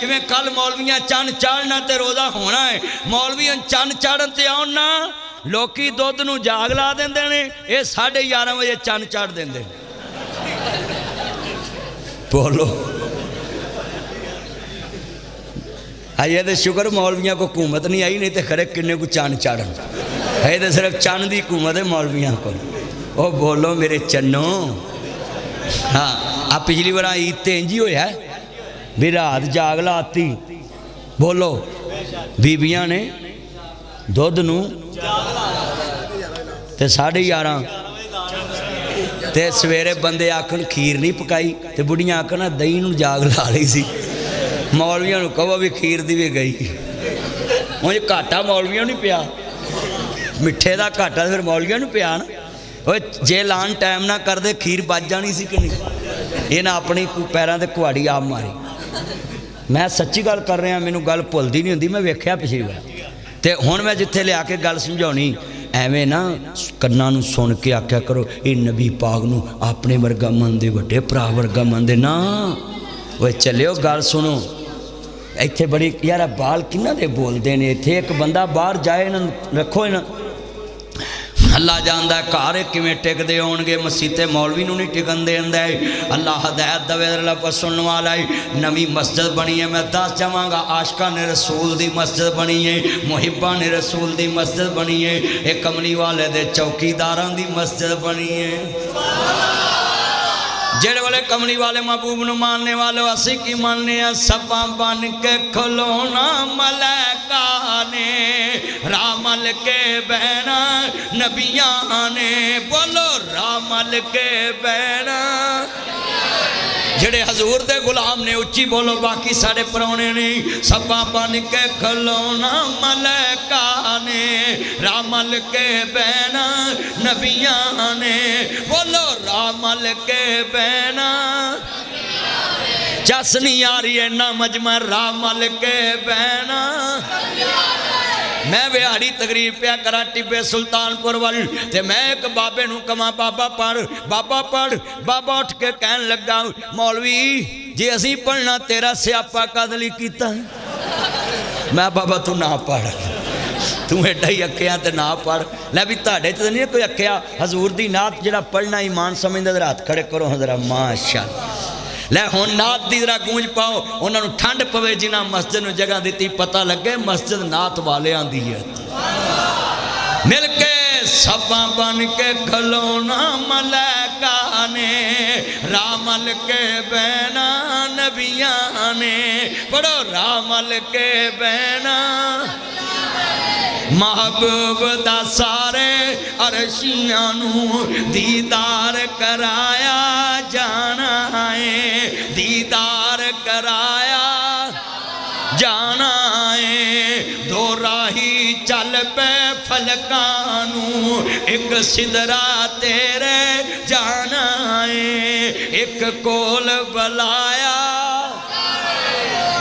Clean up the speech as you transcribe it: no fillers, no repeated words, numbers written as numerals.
जिवें कल मौलवियां चंद चाढ़ना ते रोज़ा होना है, मौलवियां चंद चाढ़न ते आउण ना लोकी दुध नूं जाग ला देंदे ने, ये 11:30 बजे चंद चाढ़ देंदे। बोलो अजे तो शुक्र मौलवियां को हुकूमत नहीं आई, नहीं तो खरे किन्ने को चंद चाढ़न। अजे तो सिर्फ चंद की हुकूमत है मौलवियां को। ओ बोलो मेरे चन्नो। हाँ आ पिछली बार ईद तो इंज ही होया भी रात जाग लाती। बोलो बीबियां ने दुध नूं ते 11:30 ते सवेरे बंदे आखन खीर नहीं पकाई ते बुढ़ियां आखन दही नूं जाग ला ली सी। मौलवियां नूं कहो भी खीर दी भी गई। उंज घाटा मौलवियां नहीं पिया, मिठे का घाटा फिर मौलवियां नूं पिया ना। ओए जे लान टाइम ना करते खीर बच जानी सी कि नहीं। इन्हें अपनी पैरों से कुहाड़ी आप मारी। मैं सच्ची गल कर रहा, मैनू गल भुलती नहीं होंदी। मैं वेख्या पिछली बार तो हुण मैं जिथे लिया के गल समझाउणी एवें ना कन्नां नूं सुन के आख्या करो ये नबी पाक नूं अपने वर्गा मनदे, वड्डे भरा वर्गा मनदे ना। ओए चलियो गल सुनो, इत्थे बड़ी यार बाल किन्हां दे बोलदे ने। इत्थे एक बंदा बाहर जाए इन्हां रखो इन्हां अल्लाह जानदा घर किवें टिकदे होणगे, मसीते मौलवी नूं नहीं टिकन देंदा। अल्लाह हदायत दवे अल्लाह सुनने वाला है। नवी मस्जिद बनी है, मैं दस जावांगा आशिकां ने रसूल दी मस्जिद बनी है, मुहिब्बां ने रसूल दी मस्जिद बनी है, एक कमली वाले दे चौकीदारां दी मस्जिद बनी है। जेड़े वाले कमली वाले महबूब नूं मानने वाले असी की मानने सपा बन के खलोना मलैका ने, रामल के बहना नबियां ने। बोलो रामल के बहना जेड़े हजूर दे गुलाम ने उच्ची बोलो, बाकी साढ़े परौने नहीं। सपा बन के खलोना मलैका ने, रामल के बहना नबियां ने। बोलो रामल के बहना चस नहीं आ रही है ना मजमा रामल के बहना। मैं बिहाड़ी तकरीर पिया करा टिब्बे सुल्तानपुर वाल ते मैं एक बाबे नूं कमा बाबा पढ़, बाबा पढ़। बाबा उठ के कहन लगा मौलवी जे असी पढ़ना तेरा स्यापा कद लई कीता। मैं बाबा तू ना पढ़, तू एडा ही अक्या तो ना पढ़। लै भी तुहाडे च नहीं कोई अक्या। हजूर दी नात जिहड़ा पढ़ना ईमान समझदा जरा हाथ खड़े करो हजरा माशाअल्लाह। लै हुण नात दी जरा गूंज पाओ, उन्होंने ठंड पवे जिन्हां मस्जिद नूं जगह दी पता लगे मस्जिद नात वालियां दी है। मिल के सपा बन के खलोना मलैका ने, रामल के बहना नबियां ने। पढ़ो रामल के बहना महबूब दा सारे अरशियां नूं दीदार कराया जाना है, दीदार कराया जाना है। दो राही चल पे फलकां नूं, एक सिदरा तेरे जाना है, एक कोल बुलाया